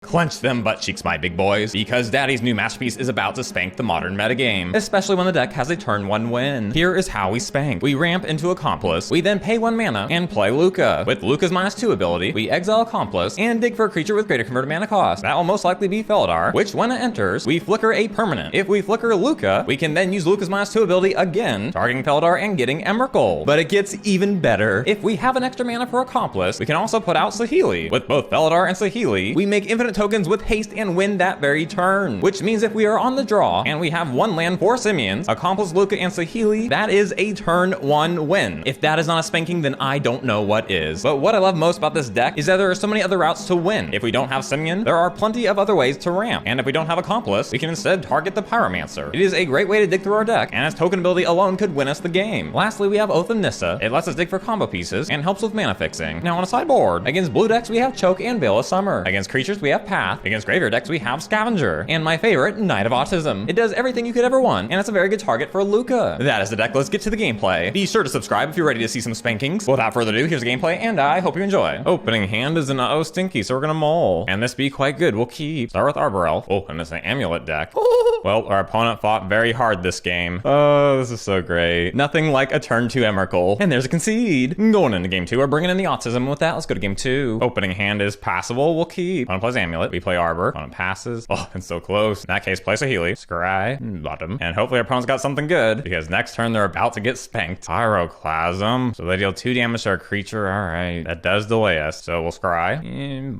Clench them butt cheeks, my big boys, because Daddy's new masterpiece is about to spank the modern metagame, especially when the deck has a turn 1 win. Here is how we spank. We ramp into Accomplice, we then pay 1 mana and play Lukka. With Lukka's -2 ability, we exile Accomplice and dig for a creature with greater converted mana cost. That will most likely be Felidar, which when it enters, we flicker a permanent. If we flicker Lukka, we can then use Lukka's -2 ability again, targeting Felidar and getting Emrakul. But it gets even better. If we have an extra mana for Accomplice, we can also put out Saheeli. With both Felidar and Saheeli, we make infinite tokens with haste and win that very turn, which means if we are on the draw and we have 1 land for Simians, Accomplice, Lukka, and Saheeli, that is a turn 1 win. If that is not a spanking, then I don't know what is. But what I love most about this deck is that there are so many other routes to win. If we don't have Simian, there are plenty of other ways to ramp. And if we don't have Accomplice, we can instead target the Pyromancer. It is a great way to dig through our deck, and its token ability alone could win us the game. Lastly, we have Oath of Nissa. It lets us dig for combo pieces and helps with mana fixing. Now on a sideboard, against blue decks we have Choke and Veil of Summer. Against creatures we have Path. Against graveyard decks we have Scavenger. And my favorite, Knight of Autism. It does everything you could ever want, and it's a very good target for Lukka. That is the deck. Let's get to the gameplay. Be sure to subscribe if you're ready to see some spankings. Without further ado, here's the gameplay, and I hope you enjoy. Opening hand is an uh-oh stinky, so we're gonna mull. And this be quite good. We'll keep. Start with Arbor Elf. Oh, and it's an amulet deck. Well, our opponent fought very hard this game. Oh, this is so great. Nothing like a turn 2 Emrakul. And there's a concede. Going into game 2, we're bringing in the autism. With that, let's go to game 2. Opening hand is passable. We'll keep. Opponent plays amulet. We play Arbor. Opponent passes. Oh, it's so close. In that case, play Saheeli. Scry. Bottom. And hopefully our opponent's got something good, because next turn they're about to get spanked. Pyroclasm. So they deal 2 damage to our creature. Alright. That does delay us. So we'll scry.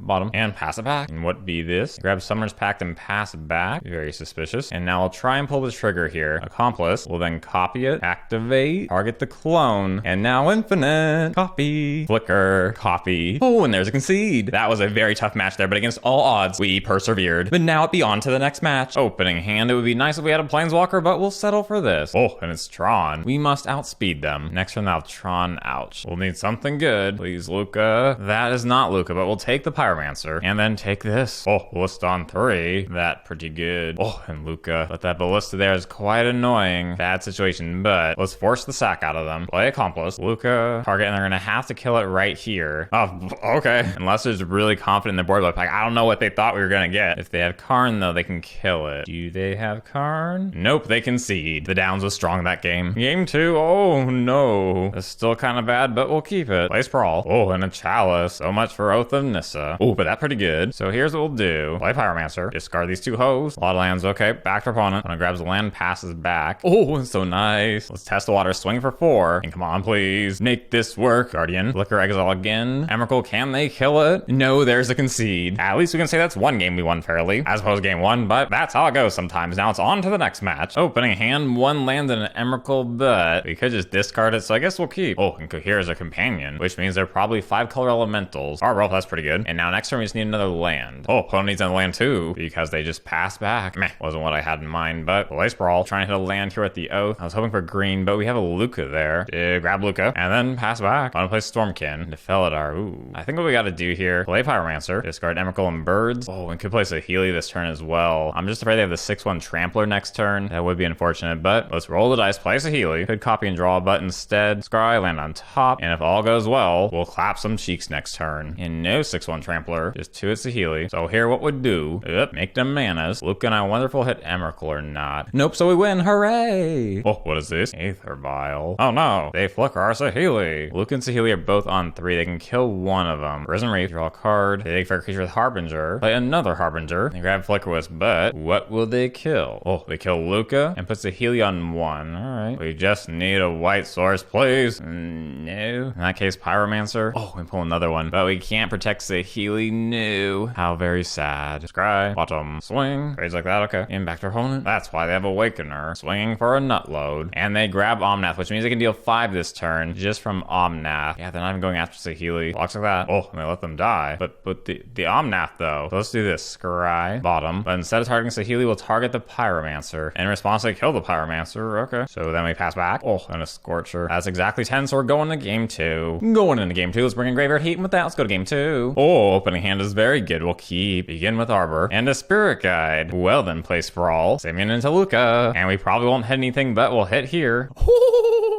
Bottom. And pass it back. And what be this? Grab Summer's Pact and pass it back. Very suspicious. And now I'll try and pull the trigger here. Accomplice will then copy it, activate, target the clone, and now infinite. Copy, flicker, copy. Oh, and there's a concede. That was a very tough match there, but against all odds, we persevered. But now it be on to the next match. Opening hand, it would be nice if we had a Planeswalker, but we'll settle for this. Oh, and it's Tron. We must outspeed them. Next turn, now Tron, ouch. We'll need something good. Please, Lukka. That is not Lukka, but we'll take the Pyromancer, and then take this. Oh, Ballista on 3. That pretty good. Oh, and Lukka. But that Ballista there is quite annoying. Bad situation, but let's force the sack out of them. Play Accomplice, Lukka, target, and they're gonna have to kill it right here. Oh, okay. Unless there's really confident in their board, but like, I don't know what they thought we were gonna get. If they have Karn, though, they can kill it. Do they have Karn? Nope, they concede. The Downs was strong that game. Game 2, oh no. It's still kind of bad, but we'll keep it. Play Sprawl. Oh, and a Chalice. So much for Oath of Nissa. Oh, but that's pretty good. So here's what we'll do. Play Pyromancer. Discard these 2 hoes. A lot of lands, okay. Back to opponent. Opponent grabs the land, passes back. Oh, so nice. Let's test the water. Swing for 4. And come on, please. Make this work. Guardian. Flicker, Exile again. Emrakul, can they kill it? No, there's a concede. At least we can say that's one game we won fairly, as opposed to game 1, but that's how it goes sometimes. Now it's on to the next match. Opening hand, 1 land and an Emrakul, but we could just discard it, so I guess we'll keep. Oh, and Cohere is a companion, which means they're probably 5 color elementals. Arbor Elf, that's pretty good. And now next turn we just need another land. Oh, opponent needs another land too, because they just passed back. Meh, wasn't what I had in mind, but play Sprawl. Trying to hit a land here at the Oath. I was hoping for green, but we have a Lukka there. Grab Lukka, and then pass back. I'm gonna play Stormkin to Felidar. Ooh. I think what we gotta do here, play Pyromancer, discard Emrakul and Birds. Oh, and could play Saheeli this turn as well. I'm just afraid they have the 6/1 Trampler next turn. That would be unfortunate, but let's roll the dice, play Saheeli. Could copy and draw, but instead, scry, land on top, and if all goes well, we'll clap some cheeks next turn. And no 6/1 Trampler, just 2 at Saheeli. So here what would do, make them manas. Lukka and I wonder if we'll hit Emrakul or not. Nope, so we win, hooray! Oh, what is this? Aether Vial. Oh no, they flicker our Saheeli. Lukka and Saheeli are both on 3, they can kill one of them. Risen Wraith, draw a card, they dig for a creature with Harbinger, play another Harbinger, they grab Flicker Wisp, but what will they kill? Oh, they kill Lukka and put Saheeli on 1. Alright, we just need a white source, please. No. In that case, Pyromancer. Oh, we pull another one, but we can't protect Saheeli. No. How very sad. Scry, bottom, swing, trades like that, okay. And back to opponent. That's why they have Awakener. Swinging for a nut load. And they grab Omnath, which means they can deal 5 this turn just from Omnath. Yeah, they're not even going after Saheeli. Blocks like that. Oh, and they let them die. But the Omnath though. So let's do this. Scry, bottom. But instead of targeting Saheeli, we'll target the Pyromancer. In response, they kill the Pyromancer. Okay. So then we pass back. Oh, and a Scorcher. That's exactly 10, so we're going to game 2. Going into game 2, let's bring in Graveyard Heat, and with that, let's go to game 2. Oh, opening hand is very good. We'll keep. Begin with Arbor. And a Spirit Guide. Well then, play Sprawl. Simian into Lukka. And we probably won't hit anything, but we'll hit here.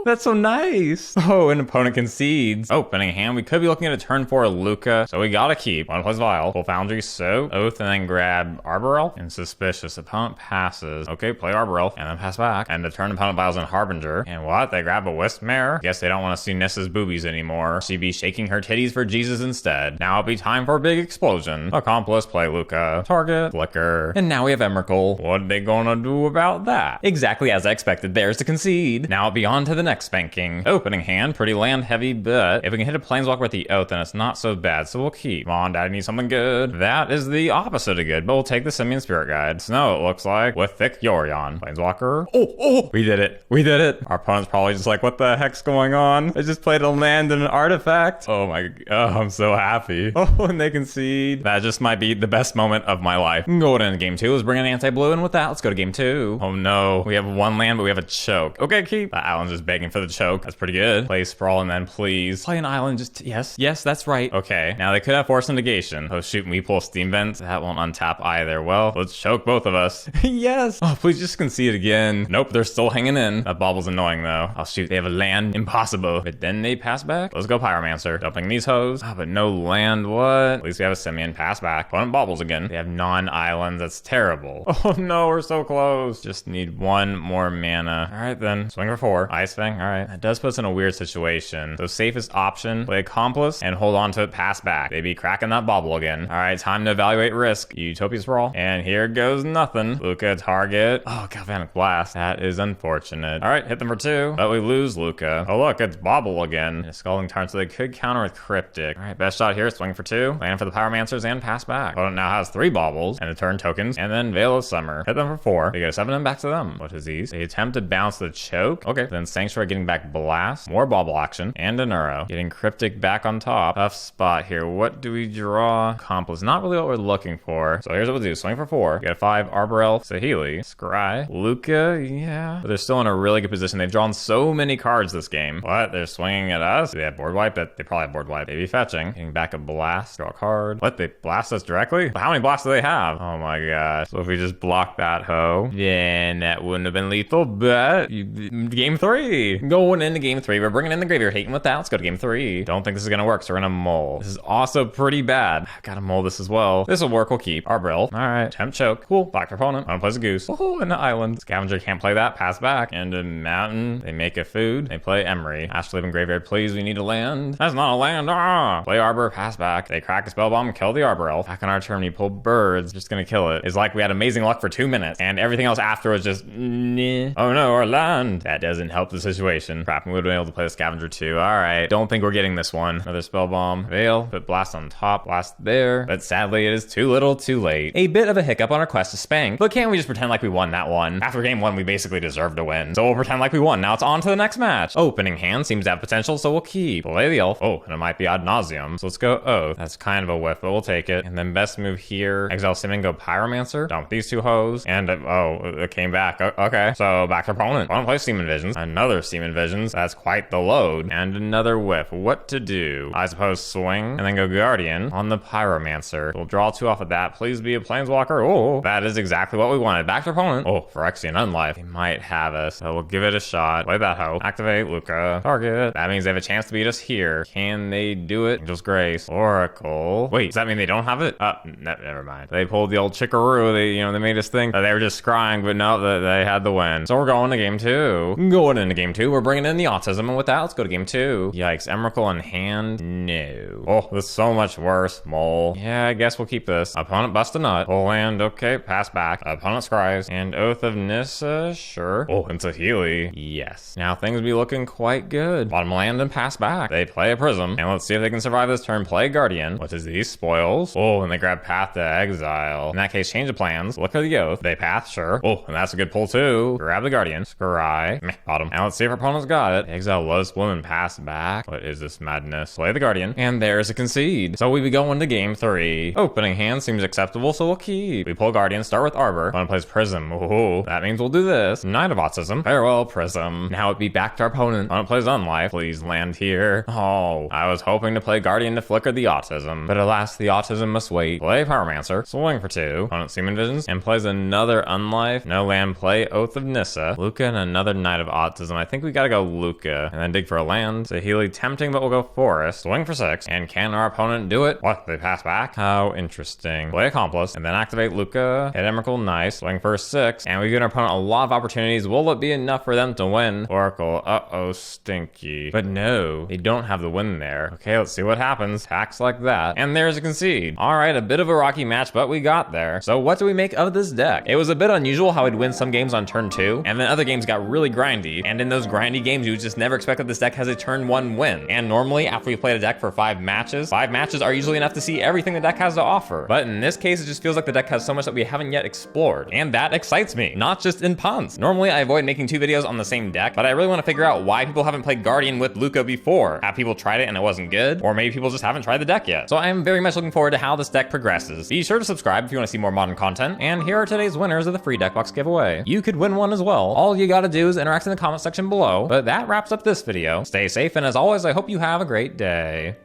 That's so nice. Oh, an opponent concedes. Opening hand, we could be looking at a turn 4 Lukka, so we gotta keep. One plays Vial, full Foundry. Foundry, so Oath and then grab Arbor Elf. And suspicious. Opponent passes. Okay, play Arbor Elf and then pass back. And the turn opponent biles in Harbinger. And what? They grab a Wisp Mare? Guess they don't want to see Nissa's boobies anymore. She'd be shaking her titties for Jesus instead. Now it'll be time for a big explosion. Accomplice, play Lukka. Target, Flicker. And now we have Emrakul. What are they gonna do about that? Exactly as I expected. There's to concede. Now it'll be on to the next spanking. Opening hand, pretty land heavy, but if we can hit a Planeswalker with the Oath, then it's not so bad, so we'll keep. Come on, Daddy needs something good. That is the opposite of good, but we'll take the Simian Spirit Guide. Snow, it looks like, with Thick Yorion. Planeswalker. Oh! We did it. We did it. Our opponent's probably just like, what the heck's going on? I just played a land and an artifact. Oh, I'm so happy. Oh, and they concede. That just might be the best moment of my life. Going into game 2. Let's bring an anti-blue, and with that, let's go to game 2. Oh no, we have one land, but we have a choke. Okay, keep. The island's just begging for the choke. That's pretty good. Play Sprawl, and then please play an island. Just yes, that's right. Okay, now they could have Force and Negation. Oh shoot, we pull Steam Vents. That won't untap either. Well, let's choke both of us. Yes. Oh, please just concede again. Nope, they're still hanging in. That bobble's annoying though. Oh shoot, they have a land. Impossible. But then they pass back. Let's go Pyromancer. Dumping these hoes. Oh, but no land. What? At least we have a Simian. Pass back. Opponent bobbles again. They have non-islands. That's terrible. Oh no, we're so close. Just need one more mana. All right then. Swing for 4. Ice Fang. All right. That does put us in a weird situation. So safest option, play Accomplice and hold on to it, pass back. They be cracking that bobble again. All right, time to evaluate risk. Utopia Sprawl. And here goes nothing. Lukka, target. Oh, Galvanic Blast. That is unfortunate. All right, hit them for 2. But we lose Lukka. Oh look, it's bobble again. And a Scalding Tarn, so they could counter with Cryptic. All right, best shot here. Swing for 2. Land for the Pyromancers and pass back. Opponent now has 3 bobbles and a turn tokens. And then Veil of Summer. Hit them for 4. They get a 7 and back to them. What is these? They attempt to bounce the choke. Okay, then Sanctuary getting back Blast. More bobble action. And a Neuro. Getting Cryptic back on top. Tough spot here. What do we draw? Accomplice. Not really what we're looking for. So here's what we'll do. Swing for 4. Get a 5. Arbor Elf. Saheeli. Scry. Lukka. Yeah. But they're still in a really good position. They've drawn so many cards this game. What? They're swinging at us? Do they have board wipe? They probably have board wipe. Maybe fetching. Getting back a Blast. Draw a card. What? They blast us directly? How many blasts do they have? Oh my gosh. So if we just block that hoe, then that wouldn't have been lethal, but game 3. Going into game 3. We're bringing in the graveyard. Hating with that. Let's go to game 3. Don't think this is going to work, so we're going to mull. This is also pretty bad. Gotta mull this as well. This will work. We'll keep. Arbor Elf. All right. Tempt choke. Cool. Back to opponent. Opponent plays a goose. Oh, and the island. Scavenger can't play that. Pass back. And a mountain. They make a food. They play Emery. Ash leaving graveyard. Please, we need a land. That's not a land. Ah! Play Arbor. Pass back. They crack a spell bomb. Kill the Arbor Elf. Back on our turn, we pull birds. Just gonna kill it. It's like we had amazing luck for 2 minutes. And everything else after was just nah. Oh no, our land. That doesn't help the situation. Crap, we would have been able to play the Scavenger too. All right. Don't think we're getting this one. Another spell bomb. Veil. Put Blast on top. Blast there. But sadly, it is too little too late. A bit of a hiccup on our quest to spank. But can't we just pretend like we won that one? After game 1, we basically deserved to win. So we'll pretend like we won. Now it's on to the next match. Opening hand seems to have potential, so we'll keep. Play the Elf. Oh, and it might be ad nauseum. So let's go Oath. That's kind of a whiff, but we'll take it. And then best move here. Exile Simian, go Pyromancer. Dump these 2 hoes. And it came back. Okay. So back to opponent. Opponent plays Seaman Visions. Another Seaman Visions. That's quite the load. And another whiff. What to do? I suppose swing. And then go Guardian on the Pyromancer. We'll draw 2 off of that. Please be a Planeswalker. Oh, that is exactly what we wanted. Back to opponent. Oh, Phyrexian Unlife. They might have us. So we'll give it a shot. Play that hoe. Activate Lukka. Target. That means they have a chance to beat us here. Can they do it? Angel's Grace. Oracle. Wait, does that mean they don't have it? Never mind. They pulled the old chickaroo. They made us think that they were just scrying, but no, they had the win. So we're going to game 2. Going into game 2, we're bringing in the autism, and with that, let's go to game 2. Yikes, Emrakul in hand? No. Oh, this is so much worse. Mole. Yeah, I guess we'll keep this. Opponent bust a nut. Full land, okay, pass back. Opponent scries. And Oath of Nissa, sure. Oh, and Saheeli. Yes. Now things be looking quite good. Bottom land and pass back. They play a Prism, and let's see if they can survive this turn. Play Guardian. What is these? Spoils. Oh, and they grab Path to Exile. In that case, change of plans. Look at the Oath. They path, sure. Oh, and that's a good pull too. Grab the Guardian. Scry. Meh, bottom. Now let's see if our opponent's got it. Exile Lotus Bloom and pass back. What is this madness? Play the Guardian. And there's a concede. So we be going to game 3. Opening hand seems acceptable, so we'll keep. We pull Guardian, start with Arbor. Opponent plays Prism. Oh, that means we'll do this. Knight of Autism. Farewell, Prism. Now it be back to our opponent. Opponent plays Unlife. Please land here. Oh, I was hoping to play Guardian to flicker the Autism, but alas, the Autism must wait. Play Pyromancer. Swing for 2. Opponent Seaman Visions and plays another Unlife. No land. Play Oath of Nissa. Lukka and another Knight of Autism. I think we gotta go Lukka and then dig for a land. Saheeli tempting, but we'll go Forest. Swing for 6. And can our opponent do it? What? They pass back? How interesting. Play Accomplice, and then activate Lukka, hit Emrakul, nice, swing for 6, and we give our opponent a lot of opportunities. Will it be enough for them to win? Oracle, uh-oh, stinky. But no, they don't have the win there. Okay, let's see what happens. Hacks like that, and there's a concede. All right, a bit of a rocky match, but we got there. So what do we make of this deck? It was a bit unusual how we'd win some games on turn 2, and then other games got really grindy, and in those grindy games, you just never expect that this deck has a turn 1 win. And normally, after we played a deck for 5 matches are usually enough to see everything the deck has to offer. But in this case, it just feels like the deck has so much that we haven't yet explored, and that excites me, not just in puns. Normally, I avoid making 2 videos on the same deck, but I really want to figure out why people haven't played Guardian with Lukka before. Have people tried it and it wasn't good? Or maybe people just haven't tried the deck yet. So I am very much looking forward to how this deck progresses. Be sure to subscribe if you want to see more modern content, and here are today's winners of the free deck box giveaway. You could win one as well. All you gotta do is interact in the comment section below. But that wraps up this video. Stay safe, and as always, I hope you have a great day.